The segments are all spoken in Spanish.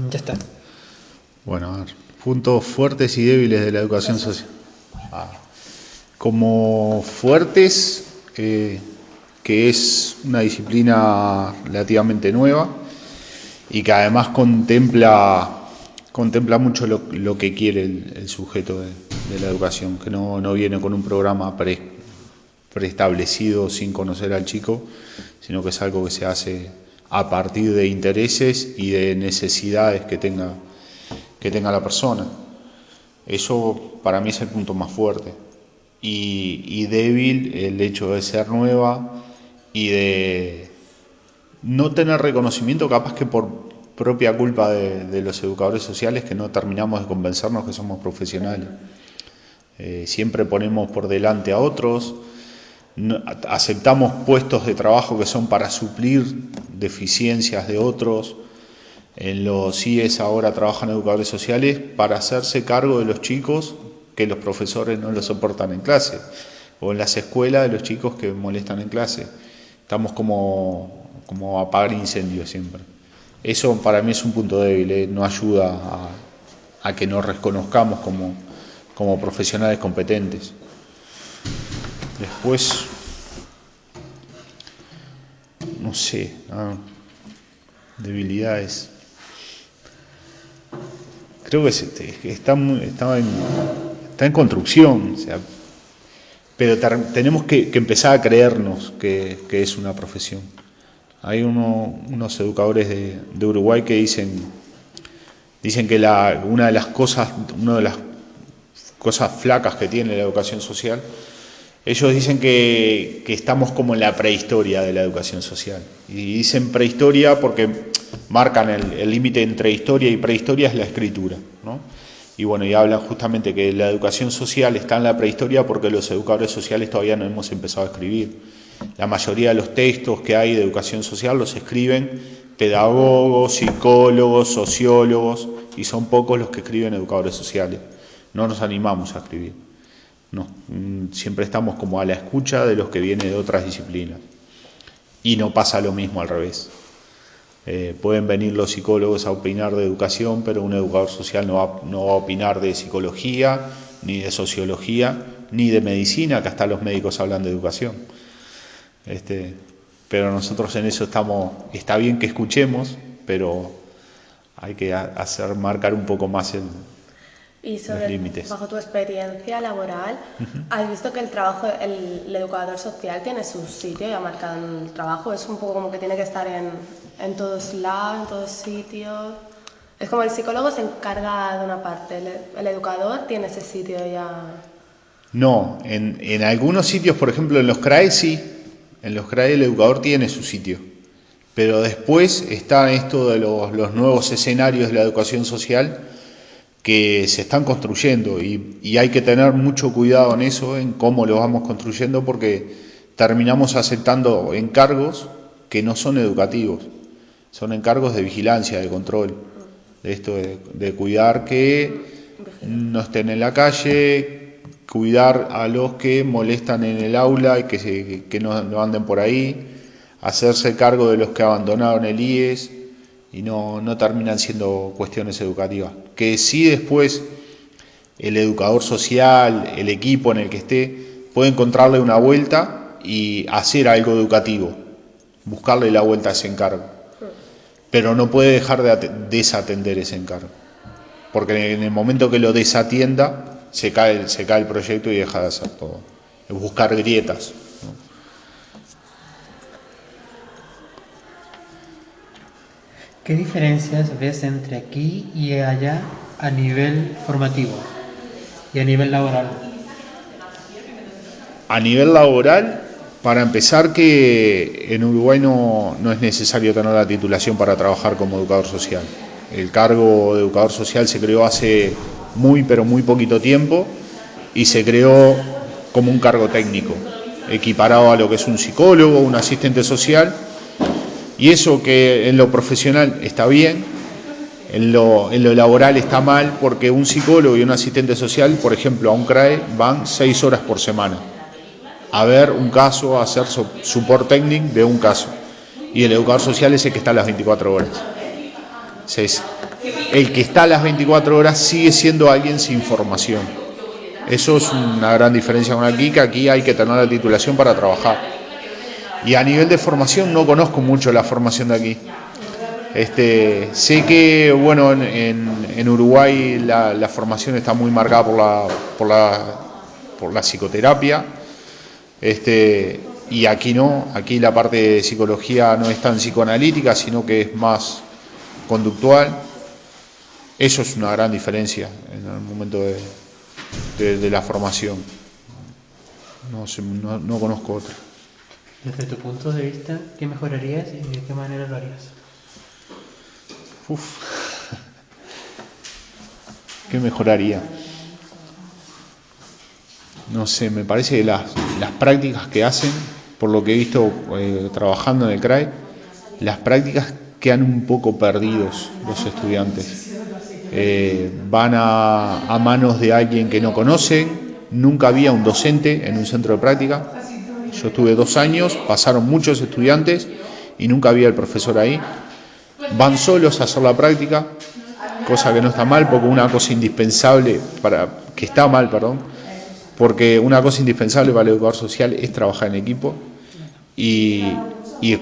Ya está. Bueno, a ver, puntos fuertes y débiles de la educación social. Como fuertes, que es una disciplina relativamente nueva y que además contempla mucho lo que quiere el sujeto de la educación, que no viene con un programa preestablecido sin conocer al chico, sino que es algo que se hace a partir de intereses y de necesidades que tenga la persona. Eso para mí es el punto más fuerte. Y débil el hecho de ser nueva y de no tener reconocimiento, capaz que por propia culpa de los educadores sociales, que no terminamos de convencernos que somos profesionales. Siempre ponemos por delante a otros, aceptamos puestos de trabajo que son para suplir deficiencias de otros. En los IES ahora trabajan educadores sociales para hacerse cargo de los chicos que los profesores no los soportan en clase, o en las escuelas de los chicos que molestan en clase. Estamos como a apagar incendios siempre. Eso para mí es un punto débil, no ayuda a que nos reconozcamos como profesionales competentes. Después, no sé, debilidades. Creo que está en construcción, o sea, pero tenemos que empezar a creernos que es una profesión. Hay unos educadores de Uruguay que dicen que una de las cosas flacas que tiene la educación social, ellos dicen que estamos como en la prehistoria de la educación social. Y dicen prehistoria porque marcan el límite entre historia y prehistoria es la escritura, ¿no? Y bueno, y hablan justamente que la educación social está en la prehistoria porque los educadores sociales todavía no hemos empezado a escribir. La mayoría de los textos que hay de educación social los escriben pedagogos, psicólogos, sociólogos, y son pocos los que escriben educadores sociales. No nos animamos a escribir. No, siempre estamos como a la escucha de los que vienen de otras disciplinas. Y no pasa lo mismo al revés. Pueden venir los psicólogos a opinar de educación, pero un educador social no va a opinar de psicología, ni de sociología, ni de medicina, que hasta los médicos hablan de educación. Pero nosotros en eso está bien que escuchemos, pero hay que marcar un poco más Y los límites. bajo tu experiencia laboral, ¿has visto que el educador social tiene su sitio ya marcado en el trabajo? Es un poco como que tiene que estar en todos lados, en todos sitios. Es como el psicólogo se encarga de una parte, el educador tiene ese sitio ya. No, en algunos sitios, por ejemplo en los CRAE sí, en los CRAE el educador tiene su sitio, pero después está esto de los nuevos escenarios de la educación social que se están construyendo y hay que tener mucho cuidado en eso, en cómo lo vamos construyendo, porque terminamos aceptando encargos que no son educativos, son encargos de vigilancia, de control, de esto de cuidar que no estén en la calle, cuidar a los que molestan en el aula y que no anden por ahí, hacerse cargo de los que abandonaron el IES, y no terminan siendo cuestiones educativas. Que sí después el educador social, el equipo en el que esté, puede encontrarle una vuelta y hacer algo educativo, buscarle la vuelta a ese encargo. Pero no puede dejar de desatender ese encargo, porque en el momento que lo desatienda, se cae el proyecto y deja de hacer todo. Es buscar grietas, ¿no? ¿Qué diferencias ves entre aquí y allá a nivel formativo y a nivel laboral? A nivel laboral, para empezar, que en Uruguay no es necesario tener la titulación para trabajar como educador social. El cargo de educador social se creó hace pero muy poquito tiempo y se creó como un cargo técnico, equiparado a lo que es un psicólogo, un asistente social. Y eso que en lo profesional está bien, en lo laboral está mal, porque un psicólogo y un asistente social, por ejemplo, a un CRAE van 6 horas por semana a ver un caso, a hacer support técnico de un caso. Y el educador social es el que está a las 24 horas. Entonces, el que está a las 24 horas sigue siendo alguien sin formación. Eso es una gran diferencia con aquí, que aquí hay que tener la titulación para trabajar. Y a nivel de formación no conozco mucho la formación de aquí. Sé que bueno, en Uruguay la formación está muy marcada por la psicoterapia, y aquí no, aquí la parte de psicología no es tan psicoanalítica, sino que es más conductual. Eso es una gran diferencia en el momento de la formación. No conozco otra. Desde tu punto de vista, ¿qué mejorarías y de qué manera lo harías? ¿Qué mejoraría? No sé, me parece que las prácticas que hacen, por lo que he visto trabajando en el CRAE, las prácticas quedan un poco perdidos los estudiantes. Van a manos de alguien que no conocen. Nunca había un docente en un centro de práctica. Yo estuve 2 años, pasaron muchos estudiantes y nunca había el profesor ahí. Van solos a hacer la práctica, cosa que no está mal, porque una cosa indispensable porque una cosa indispensable para el educador social es trabajar en equipo. Y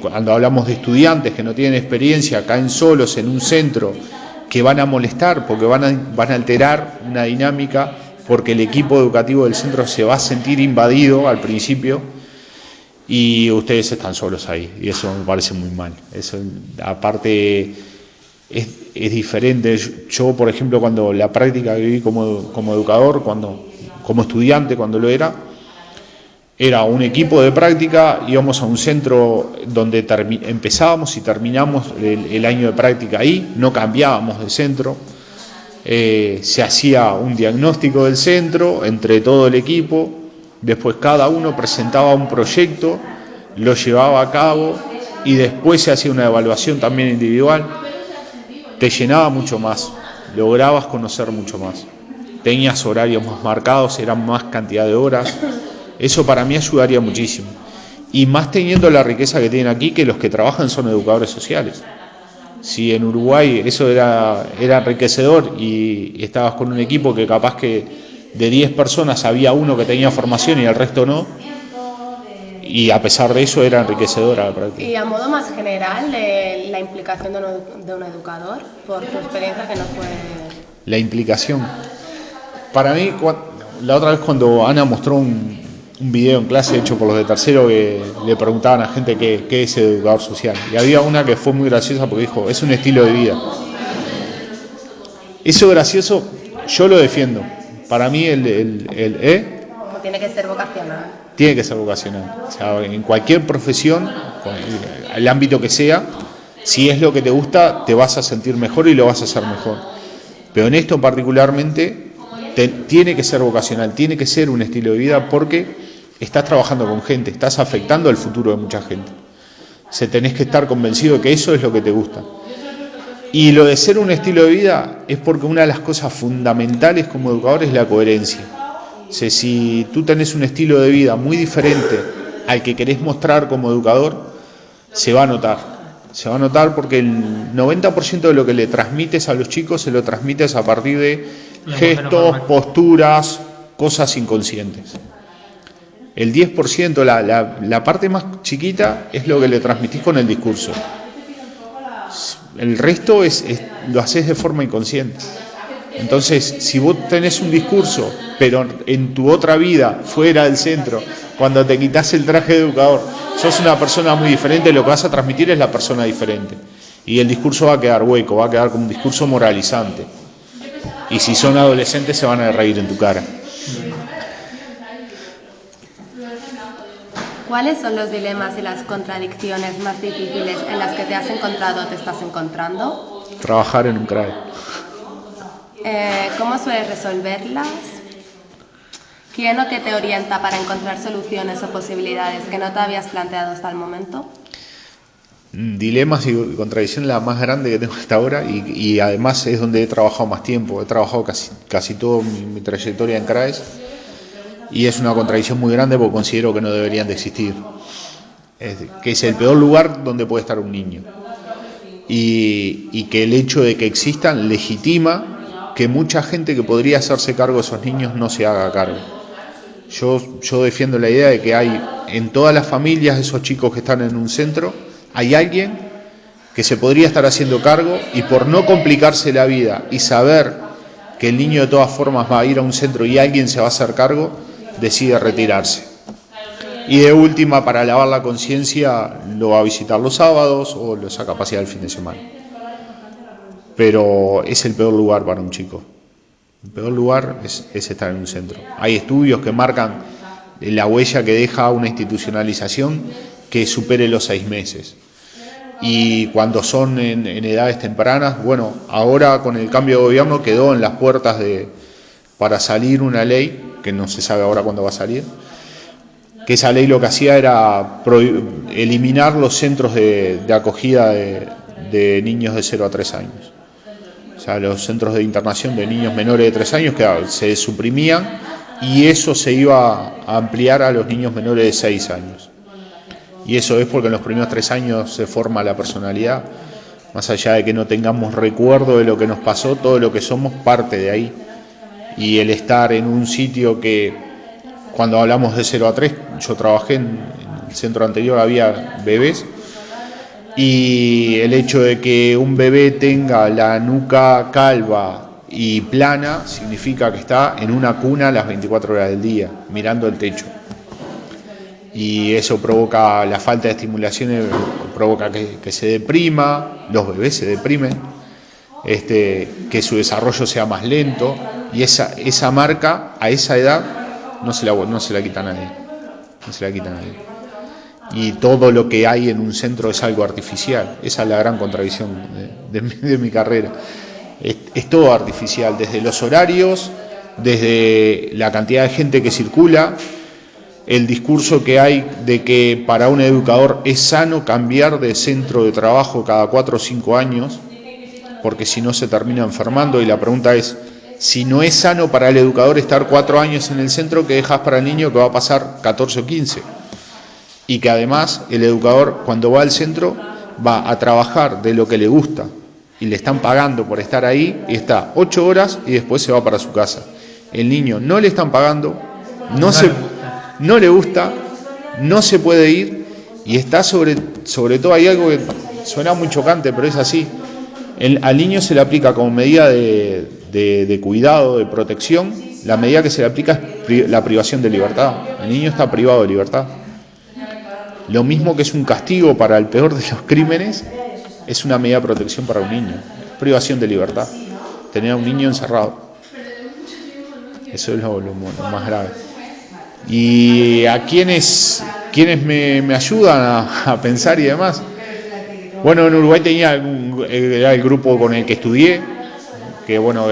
cuando hablamos de estudiantes que no tienen experiencia, caen solos en un centro, que van a molestar porque van a alterar una dinámica, porque el equipo educativo del centro se va a sentir invadido al principio y ustedes están solos ahí, y eso me parece muy mal. Eso, aparte, es diferente. Yo, por ejemplo, cuando la práctica que viví como educador, como estudiante, cuando lo era un equipo de práctica, íbamos a un centro donde empezábamos y terminamos el año de práctica ahí, no cambiábamos de centro, se hacía un diagnóstico del centro entre todo el equipo, después cada uno presentaba un proyecto, lo llevaba a cabo y después se hacía una evaluación también individual. Te llenaba mucho más, lograbas conocer mucho más, tenías horarios más marcados, eran más cantidad de horas. Eso para mí ayudaría muchísimo. Y más teniendo la riqueza que tienen aquí, que los que trabajan son educadores sociales. Si en Uruguay eso era enriquecedor y estabas con un equipo que capaz que de 10 personas había uno que tenía formación y el resto no, y a pesar de eso era enriquecedora la práctica. Y a modo más general, la implicación de un educador, por tu experiencia, que nos puede... La implicación. Para mí, la otra vez cuando Ana mostró un video en clase hecho por los de tercero, que le preguntaban a gente qué es educador social, y había una que fue muy graciosa porque dijo, es un estilo de vida. Eso gracioso yo lo defiendo. Para mí Tiene que ser vocacional. Tiene que ser vocacional. O sea, en cualquier profesión, el ámbito que sea, si es lo que te gusta, te vas a sentir mejor y lo vas a hacer mejor. Pero en esto particularmente tiene que ser vocacional, tiene que ser un estilo de vida, porque estás trabajando con gente, estás afectando el futuro de mucha gente. Tenés que estar convencido de que eso es lo que te gusta. Y lo de ser un estilo de vida es porque una de las cosas fundamentales como educador es la coherencia. O sea, si tú tenés un estilo de vida muy diferente al que querés mostrar como educador, se va a notar. Se va a notar porque el 90% de lo que le transmites a los chicos se lo transmites a partir de gestos, posturas, cosas inconscientes. El 10%, la parte más chiquita, es lo que le transmitís con el discurso. El resto lo haces de forma inconsciente. Entonces, si vos tenés un discurso, pero en tu otra vida, fuera del centro, cuando te quitas el traje de educador, sos una persona muy diferente, lo que vas a transmitir es la persona diferente. Y el discurso va a quedar hueco, va a quedar como un discurso moralizante. Y si son adolescentes, se van a reír en tu cara. ¿Cuáles son los dilemas y las contradicciones más difíciles en las que te has encontrado o te estás encontrando? Trabajar en un CRAE. ¿Cómo sueles resolverlas? ¿Quién o qué te orienta para encontrar soluciones o posibilidades que no te habías planteado hasta el momento? Dilemas y contradicciones la más grande que tengo hasta ahora, y además es donde he trabajado más tiempo. He trabajado casi toda mi trayectoria en CRAES, y es una contradicción muy grande porque considero que no deberían de existir. Que es el peor lugar donde puede estar un niño. y que el hecho de que existan legitima que mucha gente que podría hacerse cargo de esos niños no se haga cargo. Yo defiendo la idea de que hay en todas las familias de esos chicos que están en un centro, hay alguien que se podría estar haciendo cargo, y por no complicarse la vida y saber que el niño de todas formas va a ir a un centro y alguien se va a hacer cargo, decide retirarse. Y de última, para lavar la conciencia, lo va a visitar los sábados o lo saca a pasear el fin de semana. Pero es el peor lugar para un chico. El peor lugar es estar en un centro. Hay estudios que marcan la huella que deja una institucionalización que supere los 6 meses. Y cuando son en edades tempranas, bueno, ahora con el cambio de gobierno quedó en las puertas para salir una ley, que no se sabe ahora cuándo va a salir, que esa ley lo que hacía era eliminar los centros de acogida de niños de 0 a 3 años. O sea, los centros de internación de niños menores de 3 años que se suprimían, y eso se iba a ampliar a los niños menores de 6 años. Y eso es porque en los primeros 3 años se forma la personalidad. Más allá de que no tengamos recuerdo de lo que nos pasó, todo lo que somos parte de ahí. Y el estar en un sitio que, cuando hablamos de 0 a 3, yo trabajé en el centro anterior, había bebés, y el hecho de que un bebé tenga la nuca calva y plana significa que está en una cuna las 24 horas del día, mirando el techo. Y eso provoca la falta de estimulación, provoca que se deprima, los bebés se deprimen, que su desarrollo sea más lento, y esa marca a esa edad no se la quita nadie. No se la quita nadie. Y todo lo que hay en un centro es algo artificial. Esa es la gran contradicción de mi carrera. Es todo artificial, desde los horarios, desde la cantidad de gente que circula, el discurso que hay de que para un educador es sano cambiar de centro de trabajo cada 4 o 5 años, porque si no se termina enfermando. Y la pregunta es, si no es sano para el educador estar 4 años en el centro, ¿qué dejas para el niño que va a pasar 14 o 15? Y que además el educador, cuando va al centro, va a trabajar de lo que le gusta, y le están pagando por estar ahí, y está 8 horas y después se va para su casa. El niño no le están pagando, no le gusta, no se puede ir, y está sobre todo, hay algo que suena muy chocante, pero es así. Al niño se le aplica como medida de cuidado, de protección, la medida que se le aplica es la privación de libertad. El niño está privado de libertad. Lo mismo que es un castigo para el peor de los crímenes, es una medida de protección para un niño. Privación de libertad. Tener a un niño encerrado. Eso es lo más grave. Y a quienes me ayudan a pensar y demás. Bueno, en Uruguay era el grupo con el que estudié, que bueno,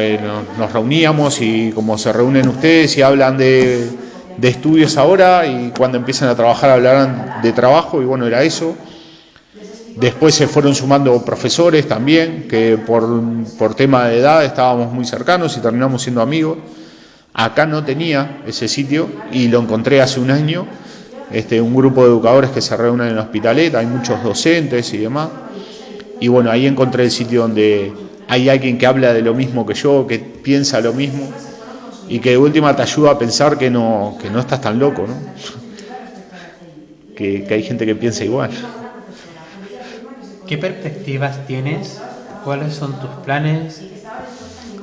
nos reuníamos, y como se reúnen ustedes y hablan de estudios ahora, y cuando empiezan a trabajar hablarán de trabajo, y bueno, era eso. Después se fueron sumando profesores también, que por tema de edad estábamos muy cercanos y terminamos siendo amigos. Acá no tenía ese sitio y lo encontré hace un año, un grupo de educadores que se reúnen en Hospitalet, hay muchos docentes y demás, y bueno, ahí encontré el sitio donde hay alguien que habla de lo mismo que yo, que piensa lo mismo, y que de última te ayuda a pensar que no estás tan loco, ¿no? que hay gente que piensa igual. ¿Qué perspectivas tienes? ¿Cuáles son tus planes?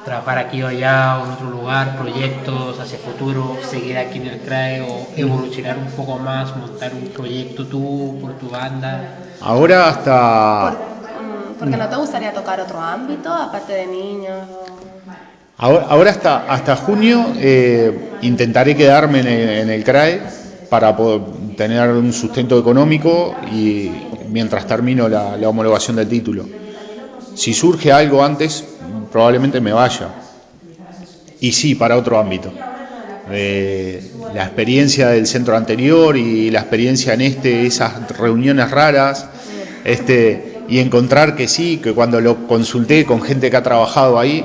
¿Trabajar aquí o allá o en otro lugar? ¿Proyectos hacia futuro? ¿Seguir aquí en el CRAE o evolucionar un poco más? ¿Montar un proyecto tú por tu banda? Ahora hasta... ¿Porque no te gustaría tocar otro ámbito aparte de niños? Ahora hasta junio intentaré quedarme en el CRAE para poder tener un sustento económico, y mientras termino la homologación del título. Si surge algo antes, probablemente me vaya. Y sí, para otro ámbito. La experiencia del centro anterior y la experiencia en esas reuniones raras, y encontrar que sí, que cuando lo consulté con gente que ha trabajado ahí,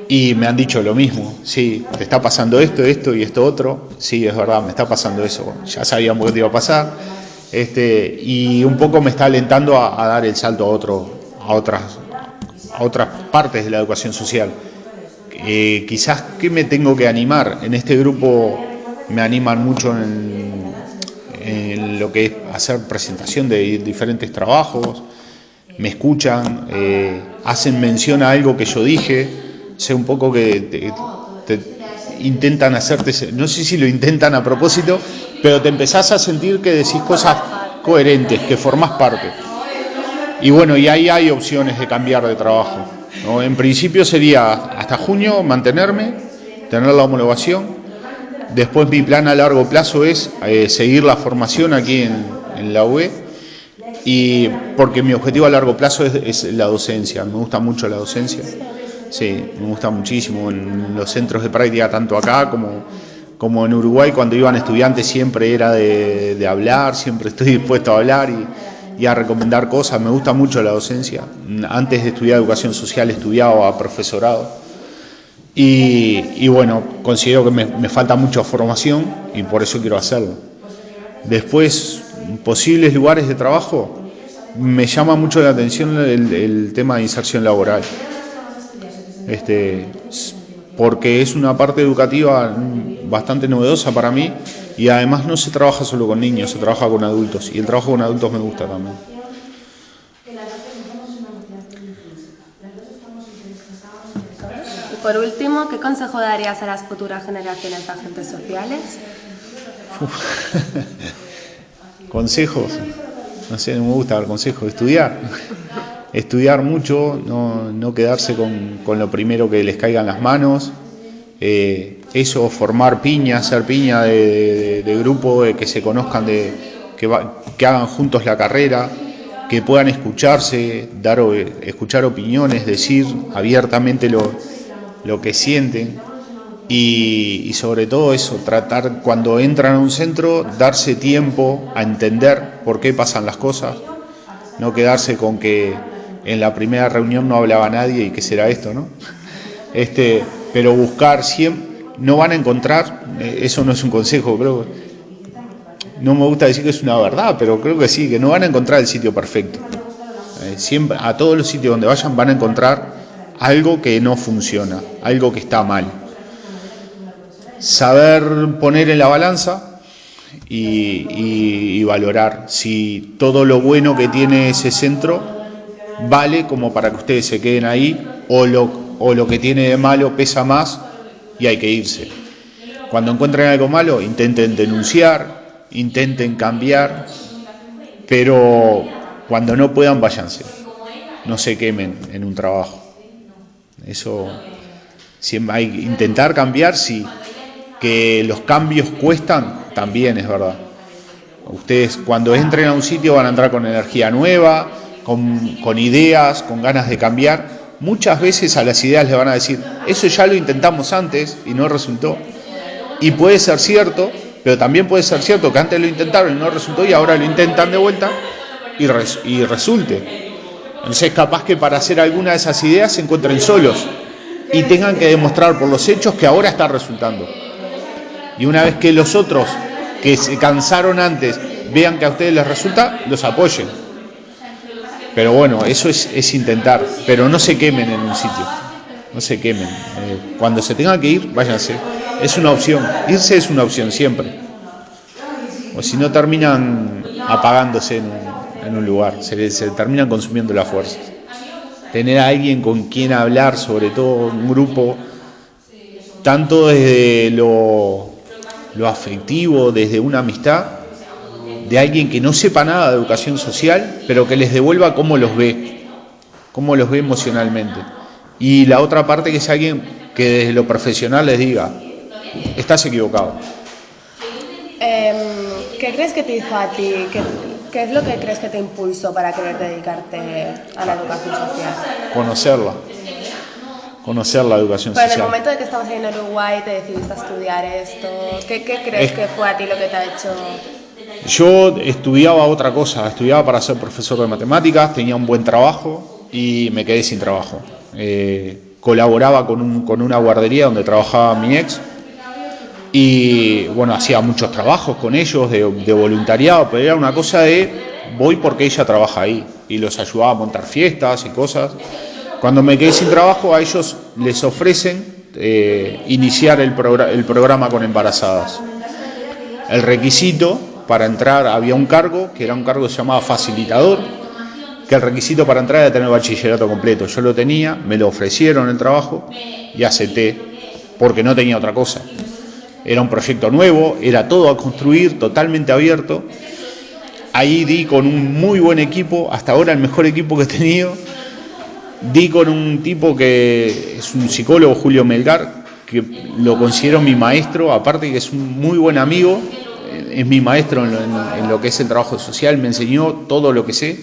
y me han dicho lo mismo, sí, te está pasando esto y esto otro, sí, es verdad, me está pasando eso, ya sabíamos que te iba a pasar, y un poco me está alentando a dar el salto a a otras partes de la educación social. Quizás que me tengo que animar. En este grupo me animan mucho en lo que es hacer presentación de diferentes trabajos, me escuchan, hacen mención a algo que yo dije, sé un poco que te intentan hacerte, no sé si lo intentan a propósito, pero te empezás a sentir que decís cosas coherentes, que formás parte. Y bueno, y ahí hay opciones de cambiar de trabajo, ¿no? En principio sería hasta junio mantenerme, tener la homologación. Después mi plan a largo plazo es seguir la formación aquí en la UE, y porque mi objetivo a largo plazo es la docencia. Me gusta mucho la docencia, sí, me gusta muchísimo. En los centros de práctica, tanto acá como en Uruguay, cuando iban estudiantes siempre era de hablar, siempre estoy dispuesto a hablar y a recomendar cosas. Me gusta mucho la docencia. Antes de estudiar educación social estudiaba profesorado y bueno, considero que me falta mucha formación y por eso quiero hacerlo. Después, posibles lugares de trabajo, me llama mucho la atención el tema de inserción laboral, porque es una parte educativa bastante novedosa para mí, y además no se trabaja solo con niños, se trabaja con adultos, y el trabajo con adultos me gusta también. Y por último, ¿qué consejo darías a las futuras generaciones de agentes sociales? Consejos, no sé, no me gusta dar consejos. Estudiar mucho, no quedarse con lo primero que les caiga en las manos. Eso, formar piña, hacer piña de grupo, que se conozcan, que hagan juntos la carrera, que puedan escucharse, escuchar opiniones, decir abiertamente lo que sienten. Y sobre todo eso, tratar cuando entran a un centro, darse tiempo a entender por qué pasan las cosas, no quedarse con que en la primera reunión no hablaba nadie y qué será esto, ¿no? Pero buscar siempre, no van a encontrar, eso no es un consejo, creo, no me gusta decir que es una verdad, pero creo que sí, que no van a encontrar el sitio perfecto. Siempre, a todos los sitios donde vayan van a encontrar algo que no funciona, algo que está mal. Saber poner en la balanza y valorar si todo lo bueno que tiene ese centro vale como para que ustedes se queden ahí, o lo que tiene de malo pesa más y hay que irse. Cuando encuentren algo malo, intenten denunciar, intenten cambiar, pero cuando no puedan, váyanse. No se quemen en un trabajo. Eso, siempre hay que intentar cambiar, sí. Que los cambios cuestan, también es verdad. Ustedes cuando entren a un sitio van a entrar con energía nueva, con ideas, con ganas de cambiar. Muchas veces a las ideas les van a decir, eso ya lo intentamos antes y no resultó. Y puede ser cierto, pero también puede ser cierto que antes lo intentaron y no resultó y ahora lo intentan de vuelta y resulte. Entonces capaz que para hacer alguna de esas ideas se encuentren solos y tengan que demostrar por los hechos que ahora está resultando. Y una vez que los otros que se cansaron antes vean que a ustedes les resulta, los apoyen. Pero bueno, eso es intentar, pero no se quemen en un sitio, no se quemen. Cuando se tengan que ir, váyanse. Es una opción, irse es una opción siempre. O si no terminan apagándose en un lugar, se terminan consumiendo las fuerzas. Tener a alguien con quien hablar, sobre todo un grupo, tanto desde lo afectivo, desde una amistad, de alguien que no sepa nada de educación social, pero que les devuelva cómo los ve emocionalmente. Y la otra parte, que es alguien que desde lo profesional les diga, estás equivocado. ¿Qué crees que te hizo a ti? ¿Qué es lo que crees que te impulsó para querer dedicarte a la educación social? Conocer la educación social. Pero en el momento de que estabas ahí en Uruguay te decidiste a estudiar esto, ¿qué crees que fue a ti lo que te ha hecho? Yo estudiaba otra cosa, estudiaba para ser profesor de matemáticas, tenía un buen trabajo y me quedé sin trabajo. Colaboraba con una guardería donde trabajaba mi ex y bueno, hacía muchos trabajos con ellos de voluntariado, pero era una cosa de voy porque ella trabaja ahí y los ayudaba a montar fiestas y cosas. Cuando me quedé sin trabajo, a ellos les ofrecen iniciar el programa con embarazadas. El requisito para entrar, había un cargo, que era un cargo que se llamaba facilitador, que el requisito para entrar era tener bachillerato completo. Yo lo tenía, me lo ofrecieron el trabajo y acepté, porque no tenía otra cosa. Era un proyecto nuevo, era todo a construir, totalmente abierto. Ahí di con un muy buen equipo, hasta ahora el mejor equipo que he tenido. Di con un tipo que es un psicólogo, Julio Melgar, que lo considero mi maestro, aparte que es un muy buen amigo, es mi maestro en lo que es el trabajo social, me enseñó todo lo que sé.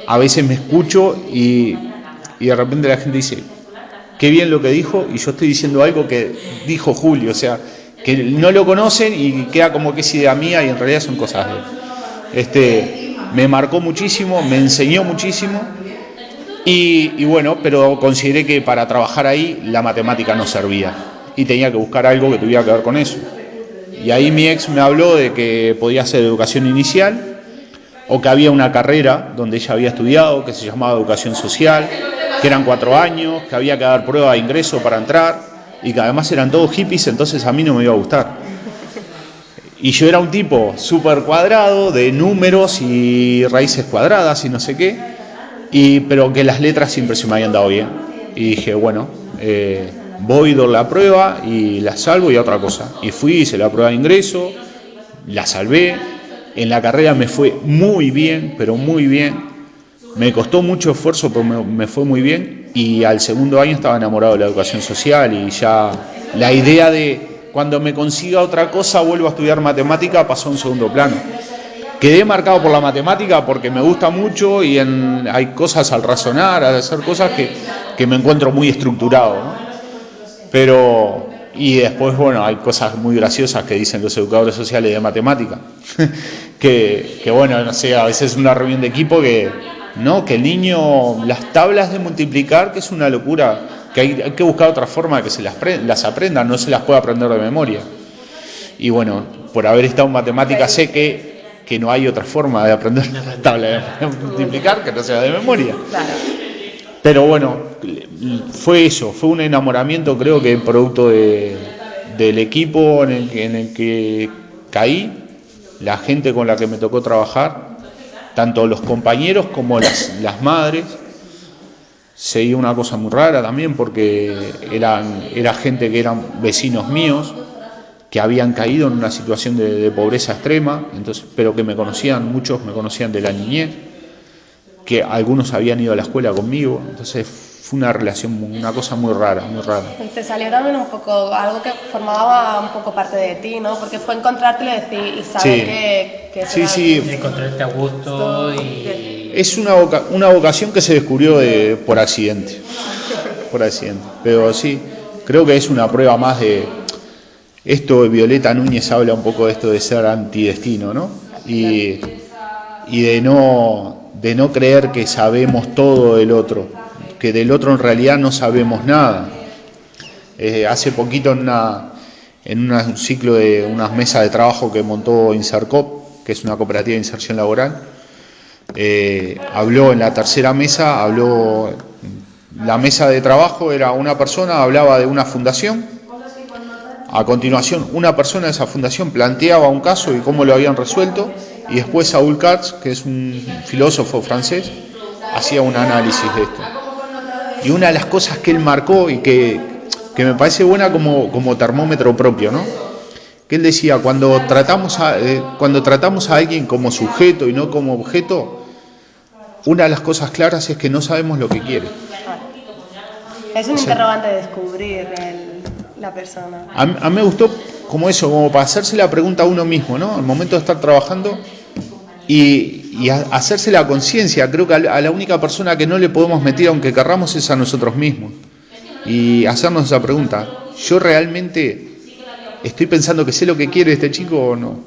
A veces me escucho y de repente la gente dice, qué bien lo que dijo, y yo estoy diciendo algo que dijo Julio, o sea, que no lo conocen y queda como que es idea mía y en realidad son cosas de él. Me marcó muchísimo, me enseñó muchísimo. Y bueno, pero consideré que para trabajar ahí la matemática no servía y tenía que buscar algo que tuviera que ver con eso. Y ahí mi ex me habló de que podía hacer educación inicial o que había una carrera donde ella había estudiado que se llamaba educación social, que eran 4 años, que había que dar prueba de ingreso para entrar y que además eran todos hippies, entonces a mí no me iba a gustar. Y yo era un tipo súper cuadrado de números y raíces cuadradas y no sé qué. Pero que las letras siempre se me habían dado bien. Y dije, bueno, voy a dar la prueba y la salvo y a otra cosa. Y fui, hice la prueba de ingreso, la salvé. En la carrera me fue muy bien, pero muy bien. Me costó mucho esfuerzo, pero me fue muy bien. Y al segundo año estaba enamorado de la educación social y ya la idea de cuando me consiga otra cosa vuelvo a estudiar matemática pasó a un segundo plano. Quedé marcado por la matemática porque me gusta mucho y hay cosas al razonar, al hacer cosas que me encuentro muy estructurado, ¿no? Pero, y después, bueno, hay cosas muy graciosas que dicen los educadores sociales de matemática, que bueno, no sé, a veces es una reunión de equipo que el niño, las tablas de multiplicar, que es una locura, que hay que buscar otra forma de que se las aprendan, no se las puede aprender de memoria. Y bueno, por haber estado en matemática sé que no hay otra forma de aprender la tabla de multiplicar que no sea de memoria. Claro. Pero bueno, fue eso, fue un enamoramiento, creo que producto del equipo en el que caí, la gente con la que me tocó trabajar, tanto los compañeros como las madres. Seguí una cosa muy rara también porque era gente que eran vecinos míos, que habían caído en una situación de pobreza extrema, entonces, pero que muchos me conocían de la niñez, que algunos habían ido a la escuela conmigo, entonces fue una relación, una cosa muy rara, muy rara. Te salió también un poco algo que formaba un poco parte de ti, ¿no? Porque fue encontrártelo y saber que sí. Encontrarte a gusto y... Es una vocación que se descubrió por accidente, pero sí, creo que es una prueba más de... Esto, Violeta Núñez habla un poco de esto de ser antidestino, ¿no? Y de no creer que sabemos todo del otro, que del otro en realidad no sabemos nada. Hace poquito en un ciclo de unas mesas de trabajo que montó Insercop, que es una cooperativa de inserción laboral, habló en la tercera mesa, la mesa de trabajo era una persona, hablaba de una fundación. A continuación, una persona de esa fundación planteaba un caso y cómo lo habían resuelto, y después Saúl Katz, que es un filósofo francés, hacía un análisis de esto. Y una de las cosas que él marcó y que me parece buena como termómetro propio, ¿no? Que él decía, cuando tratamos a alguien como sujeto y no como objeto, una de las cosas claras es que no sabemos lo que quiere. Es un interrogante de descubrir la persona. A mí me gustó como para hacerse la pregunta a uno mismo, ¿no? Al momento de estar trabajando y hacerse la conciencia. Creo que a la única persona que no le podemos meter, aunque querramos, es a nosotros mismos. Y hacernos esa pregunta. ¿Yo realmente estoy pensando que sé lo que quiere este chico o no?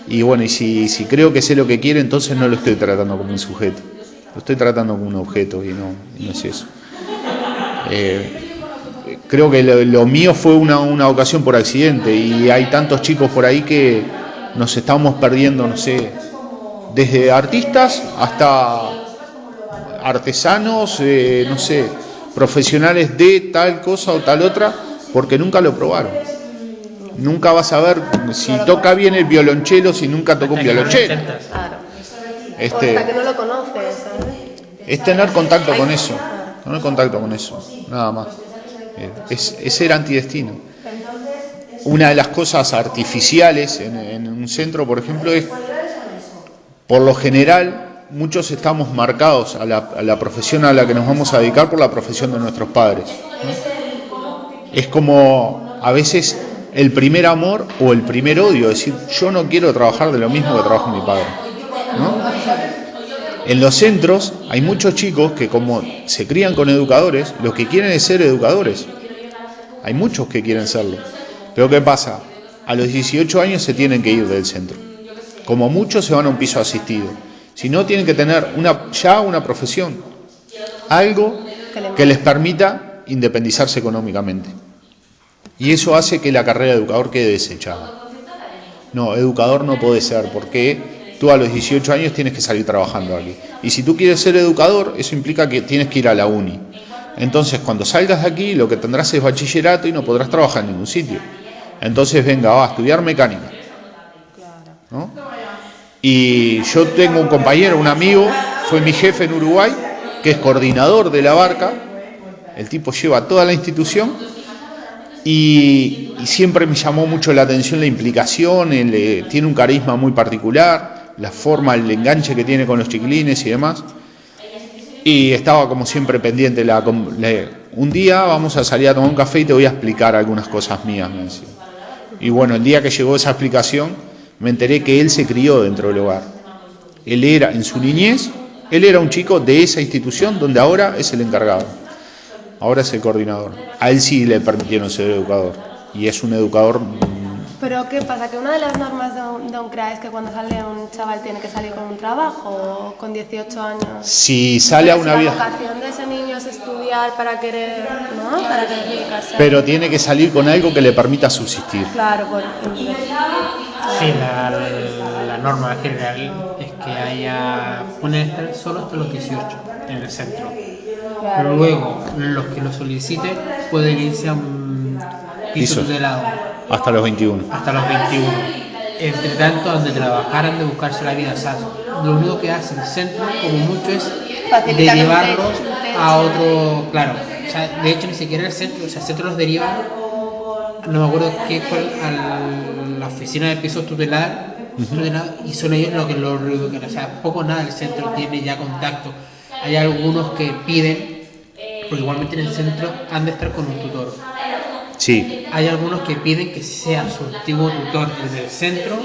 Y bueno, y si creo que sé lo que quiere, entonces no lo estoy tratando como un sujeto. Lo estoy tratando como un objeto y no es eso. Creo que lo mío fue una ocasión por accidente y hay tantos chicos por ahí que nos estamos perdiendo, no sé, desde artistas hasta artesanos, no sé, profesionales de tal cosa o tal otra, porque nunca lo probaron. Nunca vas a ver si toca bien el violonchelo si nunca tocó un violonchelo. Claro. O hasta que no lo conoces, ¿sabes? Es tener contacto con eso, nada más. Es ser antidestino. Una de las cosas artificiales en un centro, por ejemplo, es, por lo general, muchos estamos marcados a la profesión a la que nos vamos a dedicar por la profesión de nuestros padres, ¿no? Es como a veces el primer amor o el primer odio, es decir, yo no quiero trabajar de lo mismo que trabaja mi padre, ¿no? En los centros hay muchos chicos que, como se crían con educadores, lo que quieren es ser educadores. Hay muchos que quieren serlo. Pero ¿qué pasa? A los 18 años se tienen que ir del centro. Como muchos se van a un piso asistido. Si no, tienen que tener ya una profesión, algo que les permita independizarse económicamente. Y eso hace que la carrera de educador quede desechada. No, educador no puede ser, porque tú a los 18 años tienes que salir trabajando aquí. Y si tú quieres ser educador, eso implica que tienes que ir a la uni. Entonces, cuando salgas de aquí, lo que tendrás es bachillerato y no podrás trabajar en ningún sitio. Entonces, venga, va a estudiar mecánica, ¿no? Y yo tengo un compañero, un amigo, fue mi jefe en Uruguay, que es coordinador de la barca. El tipo lleva toda la institución y siempre me llamó mucho la atención la implicación. Tiene un carisma muy particular, la forma, el enganche que tiene con los chiquilines y demás. Y estaba como siempre pendiente. Un día vamos a salir a tomar un café y te voy a explicar algunas cosas mías, me decía. Y bueno, el día que llegó esa explicación, me enteré que él se crió dentro del hogar. Él era, en su niñez, él era un chico de esa institución donde ahora es el encargado. Ahora es el coordinador. A él sí le permitieron ser educador. Y es un educador. Pero ¿qué pasa? ¿Que una de las normas de un CRA es que cuando sale un chaval tiene que salir con un trabajo con 18 años? Si sale a una vida. La vocación de ese niño es estudiar para querer, ¿no? Para querer dedicarse. Pero tiene que salir con algo que le permita subsistir. Claro, Sí, la norma general es que pueden estar solo hasta los 18 en el centro. Claro. Luego, los que lo soliciten pueden irse a un piso tutelado. Hasta los 21. Hasta los 21. Entre tanto, han de trabajar, han de buscarse la vida. O sea, lo único que hace el centro, como mucho, es derivarlos a otro. Claro, o sea, de hecho, ni siquiera el centro, o sea, el centro los deriva, no me acuerdo qué fue, a la oficina de pisos tutelados, y son ellos los que lo reubican. O sea, poco nada el centro tiene ya contacto. Hay algunos que piden, porque igualmente en el centro han de estar con un tutor. Sí. Hay algunos que piden que sea su antiguo tutor desde el centro,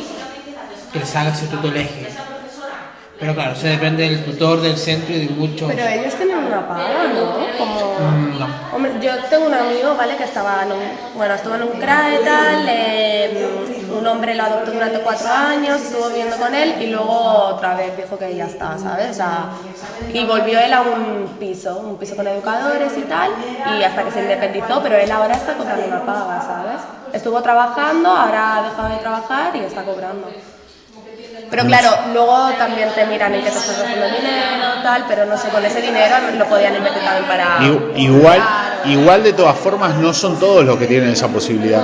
que les haga su tuteleje. Pero claro, eso depende del tutor, del centro y de muchos. Pero ellos tienen una paga, ¿no? Como... No. Hombre, yo tengo un amigo, ¿vale? Que estuvo en un CRA y tal, un hombre lo adoptó durante 4 años, estuvo viviendo con él y luego otra vez dijo que ya está, ¿sabes? O sea, y volvió él a un piso con educadores y tal, y hasta que se independizó, pero él ahora está cobrando una paga, ¿sabes? Estuvo trabajando, ahora ha dejado de trabajar y está cobrando. Pero claro, luego también te miran en qué te estás gastando el dinero, tal, pero no sé, con ese dinero lo podían invertir también para... Igual de todas formas no son todos los que tienen esa posibilidad.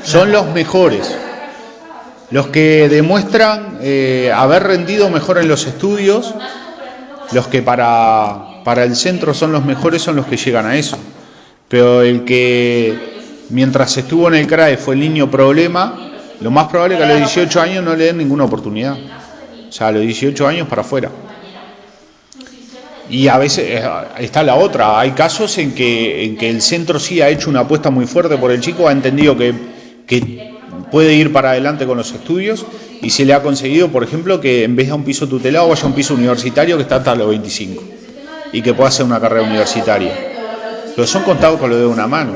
Son los mejores. Los que demuestran haber rendido mejor en los estudios, los que para el centro son los mejores, son los que llegan a eso. Pero el que mientras estuvo en el CRAE fue el niño problema, lo más probable es que a los 18 años no le den ninguna oportunidad. O sea, a los 18 años para afuera. Y a veces está la otra. Hay casos en que el centro sí ha hecho una apuesta muy fuerte por el chico, ha entendido que puede ir para adelante con los estudios y se le ha conseguido, por ejemplo, que en vez de a un piso tutelado vaya a un piso universitario que está hasta los 25 y que pueda hacer una carrera universitaria. Pero son contados con lo de una mano.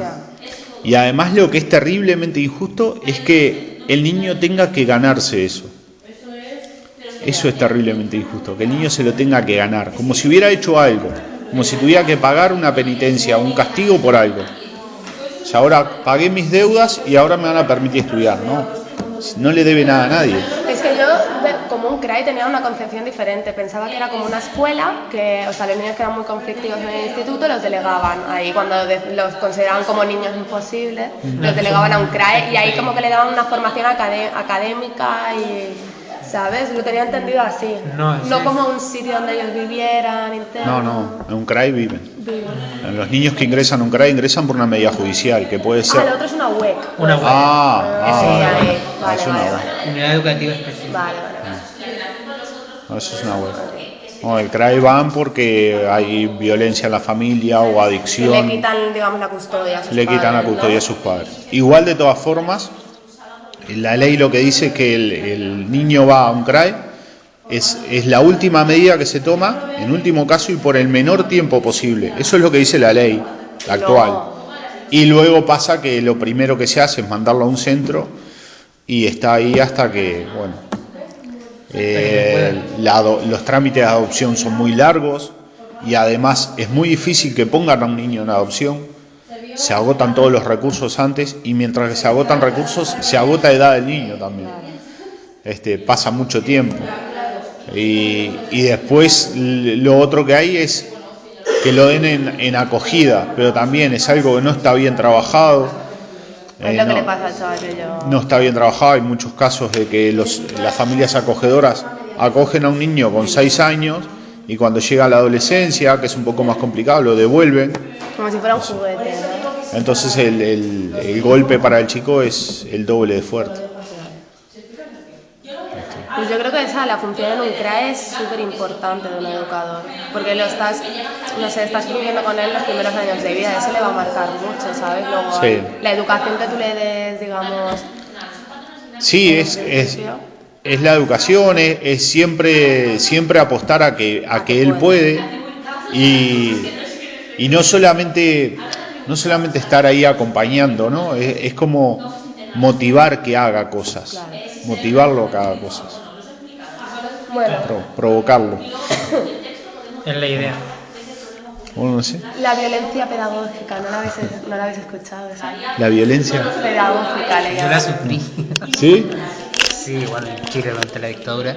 Y además lo que es terriblemente injusto es que el niño tenga que ganarse eso. Eso es terriblemente injusto, que el niño se lo tenga que ganar, como si hubiera hecho algo, como si tuviera que pagar una penitencia, un castigo por algo. O sea, ahora pagué mis deudas y ahora me van a permitir estudiar, ¿no? No le debe nada a nadie. Es que yo, como un un CRAE tenía una concepción diferente. Pensaba que era como una escuela, que, o sea, los niños que eran muy conflictivos en el instituto los delegaban ahí, cuando los consideraban como niños imposibles, los delegaban a un CRAE y ahí como que le daban una formación académica y, ¿sabes? Lo tenía entendido así. No como un sitio donde ellos vivieran, interno. No, en un CRAE viven. Los niños que ingresan a un CRAE ingresan por una medida judicial, que puede ser... Ah, el otro es una UEC. Una UEC. Vale. Unidad Educativa Especial. Vale. Eso es una UEC. No, el CRAE van porque hay violencia en la familia o adicción. Le quitan, digamos, la custodia a sus padres. Le quitan la custodia a sus padres. Igual, de todas formas, la ley lo que dice es que el niño va a un CRAE, es la última medida que se toma, en último caso y por el menor tiempo posible. Eso es lo que dice la ley actual. Y luego pasa que lo primero que se hace es mandarlo a un centro y está ahí hasta que, bueno, los trámites de adopción son muy largos y además es muy difícil que pongan a un niño en adopción. Se agotan todos los recursos antes y mientras que se agotan recursos se agota la edad del niño también. Pasa mucho tiempo y después lo otro que hay es que lo den en acogida, pero también es algo que no está bien trabajado. Es lo que le pasa al chaval que yo... No está bien trabajado. Hay muchos casos de que las familias acogedoras acogen a un niño con 6 años y cuando llega a la adolescencia, que es un poco más complicado, lo devuelven. Como si fuera un juguete, ¿no? Entonces el golpe para el chico es el doble de fuerte. Pues yo creo que la función en un CRAE es súper importante de un educador, porque estás viviendo con él los primeros años de vida, eso le va a marcar mucho, ¿sabes? Luego, sí. La educación que tú le des, digamos... Sí, es la educación, es siempre apostar a que él puede y no solamente estar ahí acompañando, ¿no? Es como motivar que haga cosas, claro. Motivarlo a que haga cosas. Bueno. Provocarlo. Es la idea. Bueno, no sé. La violencia pedagógica, ¿no la habéis escuchado esa? La violencia Pedagógica, le Yo la sufrí. ¿Sí? Sí, igual en Chile durante la dictadura.